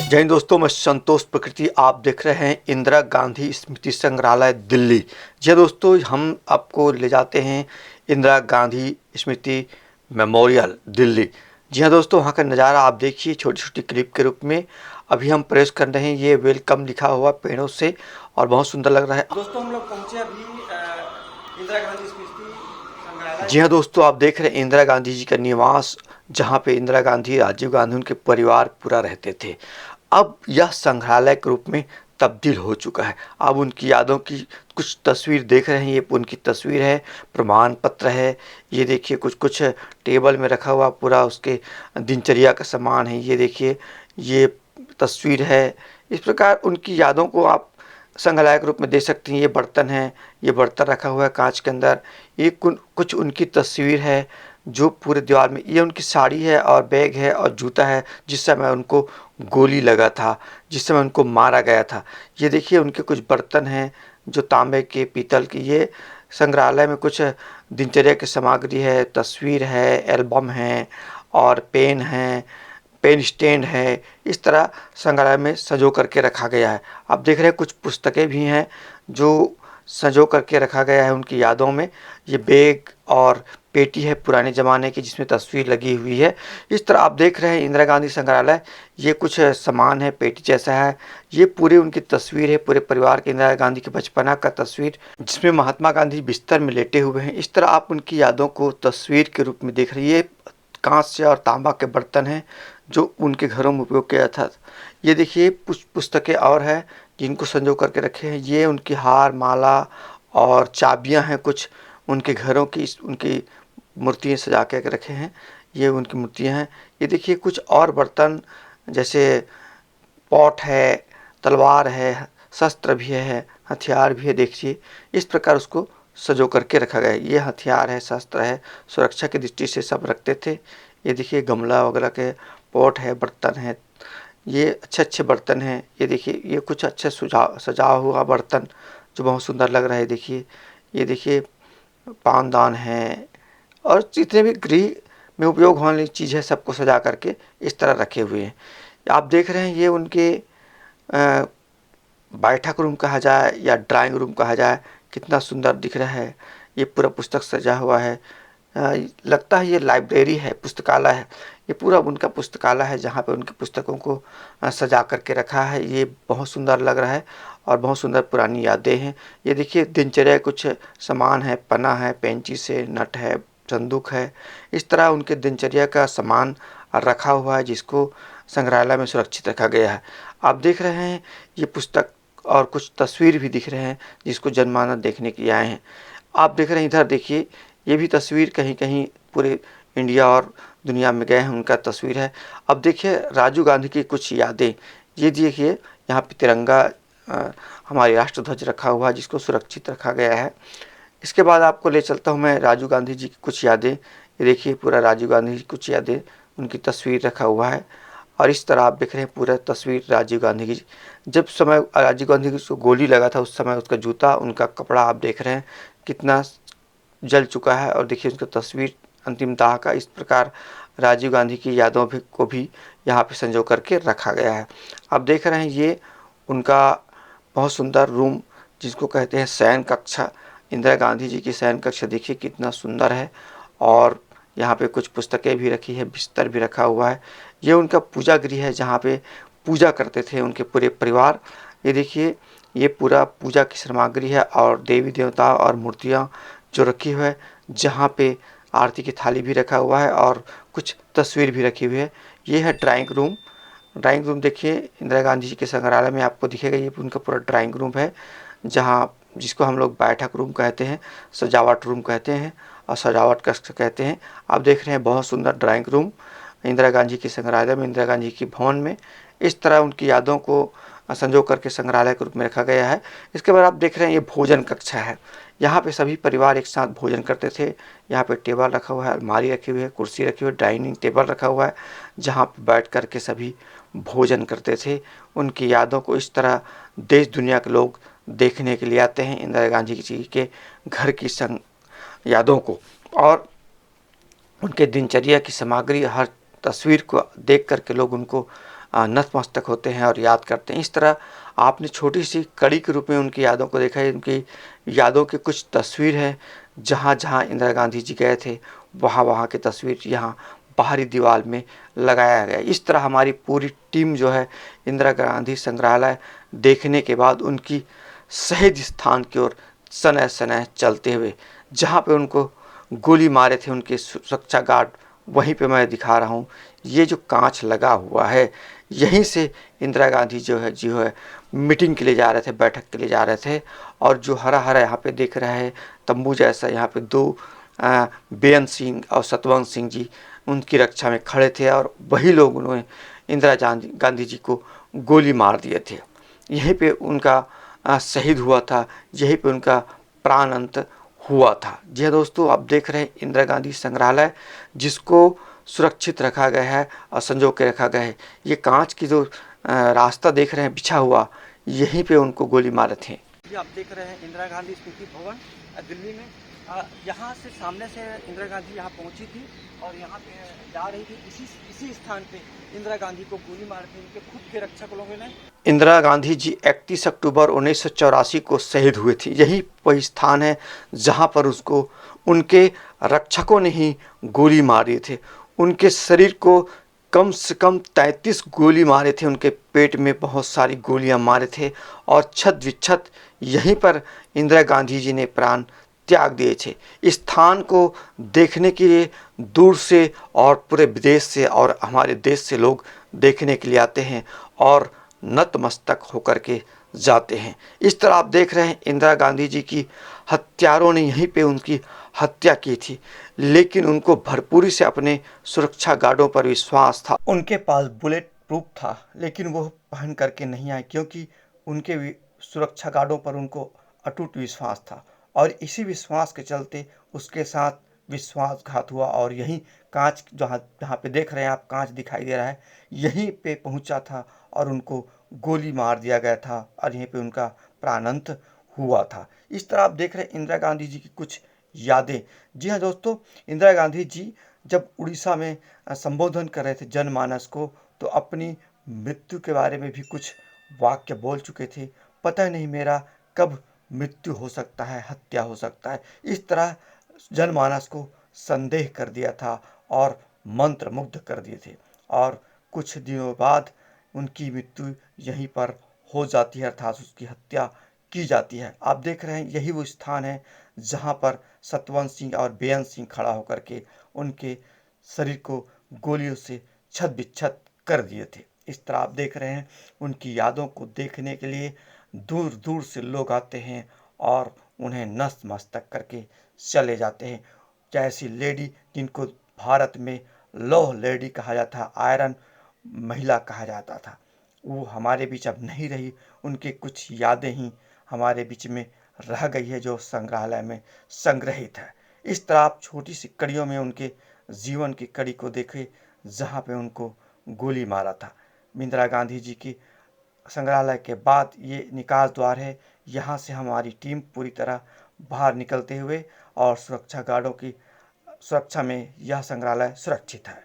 जय हिंद दोस्तों, मैं संतोष प्रकृति। आप देख रहे हैं इंदिरा गांधी स्मृति संग्रहालय दिल्ली। जी हाँ दोस्तों, हम आपको ले जाते हैं इंदिरा गांधी स्मृति मेमोरियल दिल्ली। जी हाँ दोस्तों, वहाँ का नज़ारा आप देखिए छोटी छोटी क्लिप के रूप में। अभी हम प्रेस कर रहे हैं, ये वेलकम लिखा हुआ पेड़ों से और बहुत सुंदर लग रहा है। दोस्तों हम लोग पहुँचे अभी इंदिरा गांधी स्मृति संग्रहालय। जी हाँ दोस्तों, आप देख रहे हैं इंदिरा गांधी जी का निवास, जहाँ पे इंदिरा गांधी, राजीव गांधी, उनके परिवार पूरा रहते थे। अब यह संग्रहालय के रूप में तब्दील हो चुका है। अब उनकी यादों की कुछ तस्वीर देख रहे हैं, ये उनकी तस्वीर है, प्रमाण पत्र है। ये देखिए कुछ कुछ टेबल में रखा हुआ पूरा उसके दिनचर्या का सामान है। ये देखिए ये तस्वीर है। इस प्रकार उनकी यादों को आप संग्रहालय के रूप में दे सकती हैं। ये बर्तन है, ये बर्तन रखा हुआ है कांच के अंदर। ये कुछ उनकी तस्वीर है जो पूरे दीवार में। ये उनकी साड़ी है और बैग है और जूता है जिस समय उनको गोली लगा था, जिस समय उनको मारा गया था। ये देखिए उनके कुछ बर्तन हैं जो तांबे के, पीतल की। ये संग्रहालय में कुछ दिनचर्या की सामग्री है, तस्वीर है, एल्बम है और पेन है, पेन स्टैंड है। इस तरह संग्रहालय में संजो करके रखा गया है। आप देख रहे हैं कुछ पुस्तकें भी हैं जो संजो करके रखा गया है उनकी यादों में। ये बैग और पेटी है पुराने ज़माने की जिसमें तस्वीर लगी हुई है। इस तरह आप देख रहे हैं इंदिरा गांधी संग्रहालय। ये कुछ सामान है, पेटी जैसा है। ये पूरी उनकी तस्वीर है, पूरे परिवार के, इंदिरा गांधी के बचपना का तस्वीर, जिसमें महात्मा गांधी बिस्तर में लेटे हुए हैं। इस तरह आप उनकी यादों को तस्वीर के रूप में देख रही है। कांच से और तांबा के बर्तन हैं जो उनके घरों में उपयोग किया था। ये देखिए कुछ पुस्तकें और हैं जिनको संजो करके रखे हैं। ये उनकी हार, माला और चाबियां हैं कुछ उनके घरों की। उनकी मूर्तियाँ सजा के रखे हैं, ये उनकी मूर्तियाँ हैं। ये देखिए कुछ और बर्तन जैसे पॉट है, तलवार है, शस्त्र भी है, हथियार भी है। देखिए इस प्रकार उसको सजो करके रखा गया है। ये हथियार है, शस्त्र है, सुरक्षा की दृष्टि से सब रखते थे। ये देखिए गमला वगैरह के पॉट है, बर्तन है। ये अच्छे अच्छे बर्तन हैं। ये देखिए ये कुछ अच्छे सजा हुआ बर्तन जो बहुत सुंदर लग रहा है। देखिए ये देखिए पानदान है और जितने भी गृह में उपयोग होने वाली चीज़ है सबको सजा करके इस तरह रखे हुए हैं। आप देख रहे हैं ये उनके बैठक रूम कहा जाए या ड्राइंग रूम कहा जाए, कितना सुंदर दिख रहा है। ये पूरा पुस्तक सजा हुआ है। लगता है ये लाइब्रेरी है, पुस्तकालय है। ये पूरा उनका पुस्तकालय है जहाँ पे उनकी पुस्तकों को सजा करके रखा है। ये बहुत सुंदर लग रहा है और बहुत सुंदर पुरानी यादें हैं। ये देखिए दिनचर्या कुछ सामान है, पन्ना है, पेंचिस है, नट है, संदूक है। इस तरह उनके दिनचर्या का सामान रखा हुआ है जिसको संग्रहालय में सुरक्षित रखा गया है। आप देख रहे हैं ये पुस्तक और कुछ तस्वीर भी दिख रहे हैं जिसको जनमानस देखने के लिए आए हैं। आप देख रहे हैं इधर देखिए ये भी तस्वीर कहीं कहीं पूरे इंडिया और दुनिया में गए हैं उनका तस्वीर है। अब देखिए राजीव गांधी की कुछ यादें। ये देखिए यहाँ पे तिरंगा, हमारी राष्ट्रध्वज रखा हुआ है जिसको सुरक्षित रखा गया है। इसके बाद आपको ले चलता हूँ मैं राजीव गांधी जी की कुछ यादें। ये देखिए पूरा राजीव गांधी जी की कुछ यादें, उनकी तस्वीर रखा हुआ है। और इस तरह आप देख रहे हैं पूरा तस्वीर राजीव गांधी की। जब समय राजीव गांधी को गोली लगा था उस समय उसका जूता, उनका कपड़ा आप देख रहे हैं कितना जल चुका है। और देखिए उसका तस्वीर अंतिम दाह का। इस प्रकार राजीव गांधी की यादों को भी यहाँ पे संजो करके रखा गया है। आप देख रहे हैं ये उनका बहुत सुंदर रूम जिसको कहते हैं शयन कक्षा। इंदिरा गांधी जी की शयन कक्षा देखिए कितना सुंदर है। और यहाँ पे कुछ पुस्तकें भी रखी है, बिस्तर भी रखा हुआ है। ये उनका पूजा गृह है जहाँ पे पूजा करते थे उनके पूरे परिवार। ये देखिए ये पूरा पूजा की सामग्री है और देवी देवता और मूर्तियाँ जो रखी हुई है, जहाँ पे आरती की थाली भी रखा हुआ है और कुछ तस्वीर भी रखी हुई है। ये है ड्राइंग रूम। ड्राइंग रूम देखिए इंदिरा गांधी जी के संग्रहालय में आपको दिखेगा। ये उनका पूरा ड्राइंग रूम है जहाँ, जिसको हम लोग बैठक रूम कहते हैं, सजावट रूम कहते हैं और सजावट कक्ष कहते हैं। आप देख रहे हैं बहुत सुंदर ड्राइंग रूम इंदिरा गांधी के संग्रहालय में, इंदिरा गांधी की भवन में। इस तरह उनकी यादों को संजो करके संग्रहालय के रूप में रखा गया है। इसके बाद आप देख रहे हैं ये भोजन कक्षा है। यहाँ पे सभी परिवार एक साथ भोजन करते थे। यहाँ पे टेबल रखा हुआ है, अलमारी रखी हुई है, कुर्सी रखी हुई है, डाइनिंग टेबल रखा हुआ है जहाँ पे बैठ कर के सभी भोजन करते थे। उनकी यादों को इस तरह देश दुनिया के लोग देखने के लिए आते हैं इंदिरा गांधी जी के घर की यादों को। और उनके दिनचर्या की सामग्री, हर तस्वीर को देख कर के लोग उनको नतमस्तक होते हैं और याद करते हैं। इस तरह आपने छोटी सी कड़ी के रूप में उनकी यादों को देखा है। उनकी यादों की कुछ तस्वीर है, जहाँ जहाँ इंदिरा गांधी जी गए थे वहाँ वहाँ की तस्वीर यहाँ बाहरी दीवार में लगाया गया। इस तरह हमारी पूरी टीम जो है इंदिरा गांधी संग्रहालय देखने के बाद उनकी शहीद स्थान की ओर सनह सनह चलते हुए, जहाँ पे उनको गोली मारे थे उनके सुरक्षा गार्ड, वहीं पे मैं दिखा रहा हूँ। ये जो कांच लगा हुआ है, यहीं से इंदिरा गांधी जो है मीटिंग के लिए जा रहे थे, बैठक के लिए जा रहे थे। और जो हरा हरा यहाँ पे दिख रहा है तंबू जैसा, यहाँ पे दो बेअंत सिंह और सतवंत सिंह जी उनकी रक्षा में खड़े थे और वही लोग उन्होंने इंदिरा गांधी जी को गोली मार दिए थे। यहीं पे उनका शहीद हुआ था, यहीं पे उनका प्राण अंत हुआ था। जी हाँ दोस्तों, आप देख रहे हैं इंदिरा गांधी संग्रहालय, जिसको सुरक्षित रखा गया है और संजो के रखा गया है। ये कांच की जो रास्ता देख रहे हैं बिछा हुआ, यहीं पे उनको गोली मारे थे। ये आप देख रहे हैं इंदिरा गांधी स्मृति भवन दिल्ली में। यहाँ से सामने से इंदिरा गांधी यहाँ पहुँची थी और यहाँ पे जा रही थी। इसी स्थान पे इंदिरा गांधी को गोली मार दी उनके खुद के रक्षक लोगों ने। इंदिरा गांधी जी 31 अक्टूबर 1984 को शहीद हुए थे। यही वही स्थान है जहाँ पर उसको उनके रक्षकों ने ही गोली मारी थे। उनके शरीर को कम से कम 33 गोली मारे थे, उनके पेट में बहुत सारी गोलियां मारे थे और छत विच्छत यहीं पर इंदिरा गांधी जी ने प्राण त्याग दिए थे। इस स्थान को देखने के लिए दूर से और पूरे विदेश से और हमारे देश से लोग देखने के लिए आते हैं और नतमस्तक होकर के जाते हैं। इस तरह आप देख रहे हैं इंदिरा गांधी जी की हत्यारों ने यहीं पे उनकी हत्या की थी, लेकिन उनको भरपूरी से अपने सुरक्षा गार्डों पर विश्वास था। उनके पास बुलेट प्रूफ था, लेकिन वो पहन करके नहीं आए क्योंकि उनके सुरक्षा गार्डों पर उनको अटूट विश्वास था और इसी विश्वास के चलते उसके साथ विश्वासघात हुआ और यहीं कांच जहाँ जहाँ पे देख रहे हैं आप, कांच दिखाई दे रहा है, यहीं पे पहुंचा था और उनको गोली मार दिया गया था और यहीं पे उनका प्राणांत हुआ था। इस तरह आप देख रहे हैं इंदिरा गांधी जी की कुछ यादें। जी हाँ दोस्तों, इंदिरा गांधी जी जब उड़ीसा में संबोधन कर रहे थे जनमानस को, तो अपनी मृत्यु के बारे में भी कुछ वाक्य बोल चुके थे। पता नहीं मेरा कब मृत्यु हो सकता है, हत्या हो सकता है। इस तरह जनमानस को संदेह कर दिया था और मंत्र मुग्ध कर दिए थे और कुछ दिनों बाद उनकी मृत्यु यहीं पर हो जाती है, अर्थात उसकी हत्या की जाती है। आप देख रहे हैं यही वो स्थान है जहाँ पर सतवंत सिंह और बेअंत सिंह खड़ा होकर के उनके शरीर को गोलियों से छत बिच्छत कर दिए थे। इस तरह आप देख रहे हैं उनकी यादों को देखने के लिए दूर दूर से लोग आते हैं और उन्हें नतमस्तक करके चले जाते हैं। जैसी लेडी जिनको भारत में लौह लेडी कहा जाता था, आयरन महिला कहा जाता था, वो हमारे बीच अब नहीं रही। उनकी कुछ यादें ही हमारे बीच में रह गई है जो संग्रहालय में संग्रहित है। इस तरह आप छोटी सी कड़ियों में उनके जीवन की कड़ी को देखें जहाँ पे उनको गोली मारा था। इंदिरा गांधी जी की संग्रहालय के बाद ये निकास द्वार है, यहाँ से हमारी टीम पूरी तरह बाहर निकलते हुए और सुरक्षा गार्डों की सुरक्षा में यह संग्रहालय सुरक्षित है।